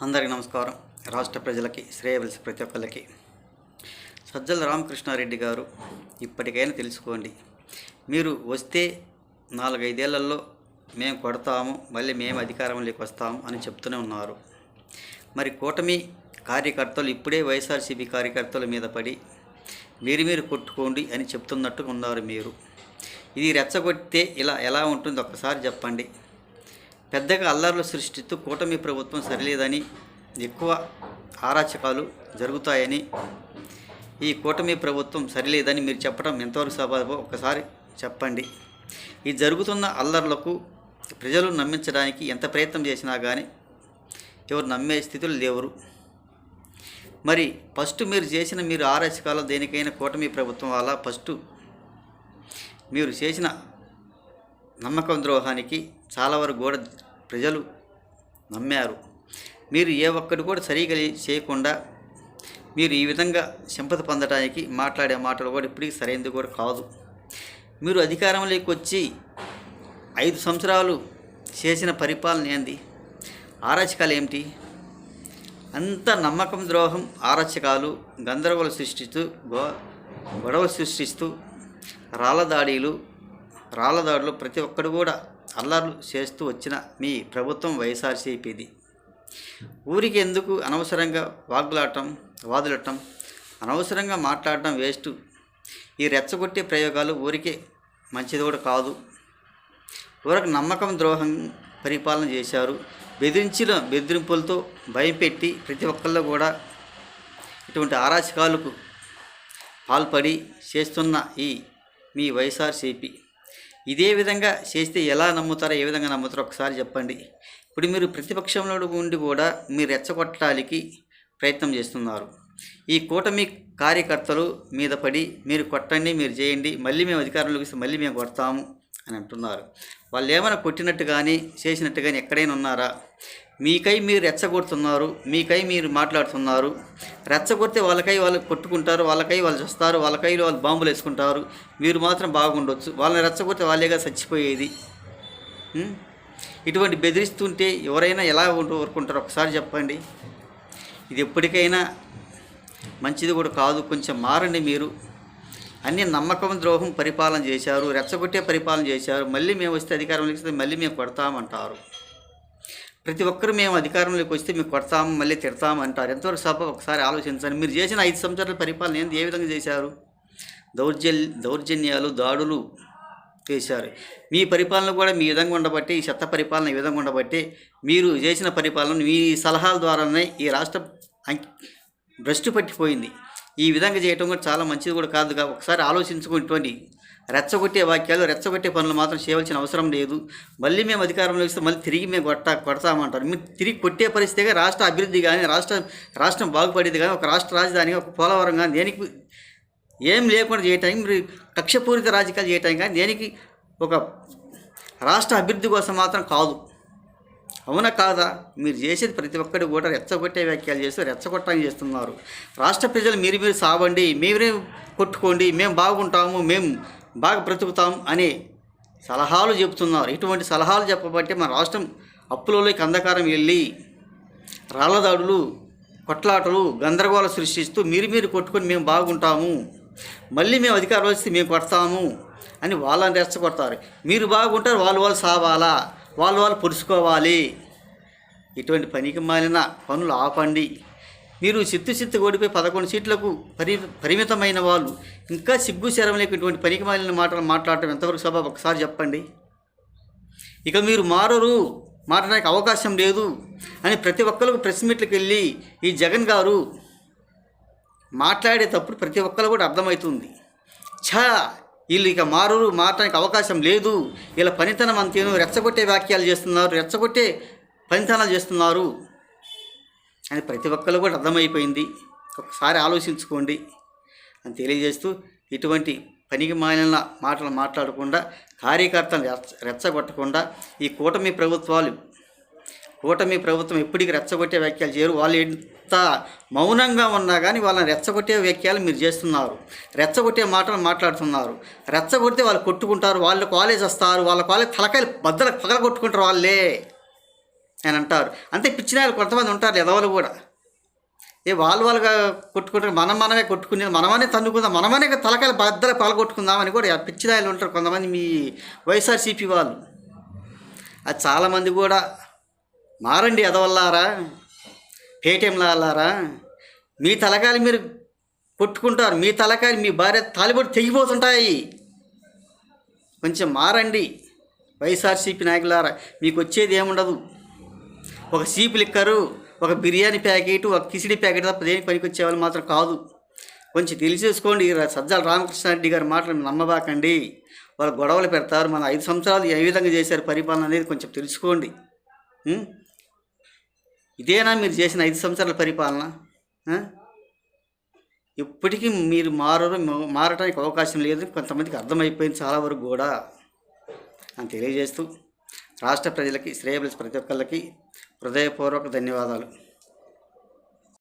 అందరికీ నమస్కారం. రాష్ట్ర ప్రజలకి, శ్రేయవలసి ప్రతి ఒక్కరికి సజ్జల రామకృష్ణారెడ్డి గారు ఇప్పటికైనా తెలుసుకోండి. మీరు వస్తే 4-5 ఏళ్లలో మేము కొడతాము, మళ్ళీ మేము అధికారంలోకి వస్తాము అని చెప్తూనే ఉన్నారు. మరి కూటమి కార్యకర్తలు ఇప్పుడే వైఎస్ఆర్సీపీ కార్యకర్తల మీద పడి మీరు కొట్టుకోండి అని చెప్తున్నట్టు ఉన్నారు. మీరు ఇది రెచ్చగొడితే ఇలా ఎలా ఉంటుందో ఒక్కసారి చెప్పండి. పెద్దగా అల్లర్లు సృష్టిస్తూ కూటమి ప్రభుత్వం సరిలేదని, ఎక్కువ అరాచకాలు జరుగుతాయని, ఈ కూటమి ప్రభుత్వం సరిలేదని మీరు చెప్పడం ఎంతవరకు సబబో ఒక్కసారి చెప్పండి. ఈ జరుగుతున్న అల్లర్లకు ప్రజలు నమ్మించడానికి ఎంత ప్రయత్నం చేసినా కానీ ఎవరు నమ్మే స్థితులు లేవరు. మరి ఫస్ట్ మీరు చేసిన అరాచకాలు దేనికైనా కూటమి ప్రభుత్వం వల్ల ఫస్ట్ మీరు చేసిన నమ్మకం ద్రోహానికి చాలా వరకు కూడా ప్రజలు నమ్మారు. మీరు ఏ ఒక్కటి కూడా సరిగా చేయకుండా మీరు ఈ విధంగా సింపతి పొందడానికి మాట్లాడే మాటలు కూడా ఇప్పటికీ సరైనది కూడా కాదు. మీరు అధికారంలోకి వచ్చి 5 సంవత్సరాలు చేసిన పరిపాలన ఏంది? అరాచకాలు ఏమిటి? అంత నమ్మకం ద్రోహం, అరాచకాలు, గందరగోళం సృష్టిస్తూ గొడవలు సృష్టిస్తూ రాళ్ళ దాడులు ప్రతి ఒక్కడు కూడా అల్లర్లు చేస్తూ వచ్చిన మీ ప్రభుత్వం వైఎస్ఆర్సీపీది. ఊరికి ఎందుకు అనవసరంగా వాదులటం, అనవసరంగా మాట్లాడటం వేస్ట్. ఈ రెచ్చగొట్టే ప్రయోగాలు ఊరికే మంచిది కూడా కాదు. ఊరికి నమ్మకం ద్రోహం పరిపాలన చేశారు. బెదిరింపులతో భయపెట్టి ప్రతి ఒక్కళ్ళు కూడా ఇటువంటి అరాచకాలకు పాల్పడి చేస్తున్న ఈ మీ వైఎస్ఆర్సీపీ ఇదే విధంగా చేస్తే ఎలా నమ్ముతారో, ఏ విధంగా నమ్ముతారో ఒకసారి చెప్పండి. ఇప్పుడు మీరు ప్రతిపక్షంలో ఉండి కూడా మీరు రెచ్చగొట్టడానికి ప్రయత్నం చేస్తున్నారు. ఈ కూటమి కార్యకర్తలు మీద పడి మీరు కొట్టండి, మీరు చేయండి, మళ్ళీ మేము అధికారంలోకి వస్తే మళ్ళీ మేము కొడతాము అని అంటున్నారు. వాళ్ళు ఏమైనా కొట్టినట్టు కానీ చేసినట్టు కానీ ఎక్కడైనా ఉన్నారా? మీకై మీరు రెచ్చగొడుతున్నారు, మీకై మీరు మాట్లాడుతున్నారు. రెచ్చగొడితే వాళ్ళకై వాళ్ళు కొట్టుకుంటారు, వాళ్ళకై వాళ్ళు చేస్తారు, వాళ్ళకై వాళ్ళు బాంబులు వేసుకుంటారు. మీరు మాత్రం బాగుండొచ్చు. వాళ్ళని రెచ్చగొడితే వాళ్ళేగా చచ్చిపోయేది. ఇటువంటి బెదిరిస్తుంటే ఎవరైనా ఎలా ఊరుకుంటారు ఒకసారి చెప్పండి. ఇది ఎప్పటికైనా మంచిది కూడా కాదు. కొంచెం మారండి. మీరు అన్ని నమ్మకం ద్రోహం పరిపాలన చేశారు, రెచ్చగొట్టే పరిపాలన చేశారు. మళ్ళీ మేము వస్తే అధికారంలోకి వస్తే మళ్ళీ మేము కొడతామంటారు. ప్రతి ఒక్కరు మేము అధికారంలోకి వస్తే మేము కొడతాము, మళ్ళీ తిడతాము అంటారు. ఎంతవరకు సభ ఒకసారి ఆలోచించండి. మీరు చేసిన 5 సంవత్సరాల పరిపాలన ఏంది? ఏ విధంగా చేశారు? దౌర్జన్యాలు, దాడులు చేశారు. మీ పరిపాలన కూడా మీ విధంగా ఉండబట్టి, ఈ చెత్త పరిపాలన ఈ విధంగా ఉండబట్టి, మీరు చేసిన పరిపాలన మీ సలహాల ద్వారానే ఈ రాష్ట్రం భ్రష్టు పట్టిపోయింది. ఈ విధంగా చేయటం కూడా చాలా మంచిది కూడా కాదుగా. ఒకసారి ఆలోచించుకునేటువంటి రెచ్చగొట్టే వాక్యాలు, రెచ్చగొట్టే పనులు మాత్రం చేయవలసిన అవసరం లేదు. మళ్ళీ మేము అధికారంలో ఇస్తే మళ్ళీ తిరిగి మేము కొడతామంటారు. మీరు తిరిగి కొట్టే పరిస్థితిగా రాష్ట్ర అభివృద్ధి కానీ, రాష్ట్రం బాగుపడేది కానీ, ఒక రాష్ట్ర రాజధాని, ఒక పోలవరం కానీ దేనికి ఏం లేకుండా చేయటానికి, మీరు కక్షపూరిత రాజకీయాలు చేయటానికి కానీ, దేనికి ఒక రాష్ట్ర అభివృద్ధి కోసం మాత్రం కాదు. అవునా కాదా? మీరు చేసేది ప్రతి ఒక్కటి కూడా రెచ్చగొట్టే వ్యాఖ్యలు చేస్తూ రెచ్చగొట్టడానికి చేస్తున్నారు. రాష్ట్ర ప్రజలు మీరు సావండి, మీరే కొట్టుకోండి, మేము బాగుంటాము, మేము బాగా బ్రతుకుతాం అనే సలహాలు చెబుతున్నారు. ఇటువంటి సలహాలు చెప్పబట్టే మన రాష్ట్రం అప్పులలోకి అంధకారం వెళ్ళి రాళ్ళదాడులు, కొట్లాటలు, గందరగోళం సృష్టిస్తూ మీరు కొట్టుకొని మేము బాగుంటాము, మళ్ళీ మేము అధికారంలో వస్తే మేము కొడతాము అని వాళ్ళని రెచ్చగొడతారు. మీరు బాగుంటారు, వాళ్ళు సావాలా, వాళ్ళు పొడుచుకోవాలి. ఇటువంటి పనికి మాలిన పనులు ఆపండి. మీరు చిత్తు ఓడిపోయి 11 సీట్లకు పరిమితమైన వాళ్ళు ఇంకా సిగ్గు శరం లేక ఇటువంటి పనికి మాలిన మాటలు మాట్లాడటం ఎంతవరకు సభ ఒకసారి చెప్పండి. ఇక మీరు మారడానికి అవకాశం లేదు అని ప్రతి ఒక్కరికి ప్రెస్ మీట్లకు వెళ్ళి ఈ జగన్ గారు మాట్లాడేటప్పుడు ప్రతి ఒక్కరు కూడా అర్థమవుతుంది. వీళ్ళు ఇక మారడానికి అవకాశం లేదు, వీళ్ళ పనితనం అంతేను, రెచ్చగొట్టే వ్యాఖ్యలు చేస్తున్నారు, రెచ్చగొట్టే పనితనాలు చేస్తున్నారు అని ప్రతి ఒక్కరు కూడా అర్థమైపోయింది. ఒకసారి ఆలోచించుకోండి అని తెలియజేస్తూ, ఇటువంటి పనికి మాలిన మాటలు మాట్లాడకుండా, కార్యకర్తలు రెచ్చగొట్టకుండా, ఈ కూటమి ప్రభుత్వం ఎప్పటికీ రెచ్చగొట్టే వ్యాఖ్యలు చేయరు. వాళ్ళు ఎంత మౌనంగా ఉన్నా కానీ వాళ్ళని రెచ్చగొట్టే వ్యాఖ్యలు మీరు చేస్తున్నారు, రెచ్చగొట్టే మాటలు మాట్లాడుతున్నారు. రెచ్చగొడితే వాళ్ళు కొట్టుకుంటారు, వాళ్ళే వస్తారు, వాళ్ళ తలకాయలు బద్దలు పగలగొట్టుకుంటారు వాళ్ళే. అని అంటారు. అంతే పిచ్చినాయలు కొంతమంది ఉంటారు ఎదవలు కూడా. వాళ్ళుగా కొట్టుకుంటారు, మనమే కొట్టుకుని మనమనే తన్నుకుందాం, మనమనే తలకాయలు బద్దలు పాల్గొట్టుకుందామని కూడా పిచ్చినాయలు ఉంటారు కొంతమంది మీ వైఎస్ఆర్సీపీ వాళ్ళు. అది చాలామంది కూడా మారండి ఎదవల్లారా, పేటీఎంలారా. మీ తలకాయలు మీరు కొట్టుకుంటారు, మీ తలకాయలు మీ భార్య తాలిబొట్టు తెగిపోతుంటాయి. కొంచెం మారండి వైఎస్ఆర్సీపీ నాయకులారా. మీకు వచ్చేది ఏముండదు. ఒక సీపు లిక్కరు, ఒక బిర్యానీ ప్యాకెట్, ఒక కిచిడి ప్యాకెట్ తప్ప దేనికి పనికి వచ్చేవాళ్ళు మాత్రం కాదు. కొంచెం తెలిసేసుకోండి. సజ్జల రామకృష్ణారెడ్డి గారి మాటలు నమ్మబాకండి. వాళ్ళు గొడవలు పెడతారు. మన 5 సంవత్సరాలు ఏ విధంగా చేశారు పరిపాలన అనేది కొంచెం తెలుసుకోండి. ఇదేనా మీరు చేసిన 5 సంవత్సరాల పరిపాలన? ఇప్పటికీ మీరు మారడానికి అవకాశం లేదు. కొంతమందికి అర్థమైపోయింది చాలా వరకు కూడా అని తెలియజేస్తూ రాష్ట్ర ప్రజలకి, శ్రేయబుల్స్ ప్రతి ఒక్కళ్ళకి హృదయపూర్వక ధన్యవాదాలు.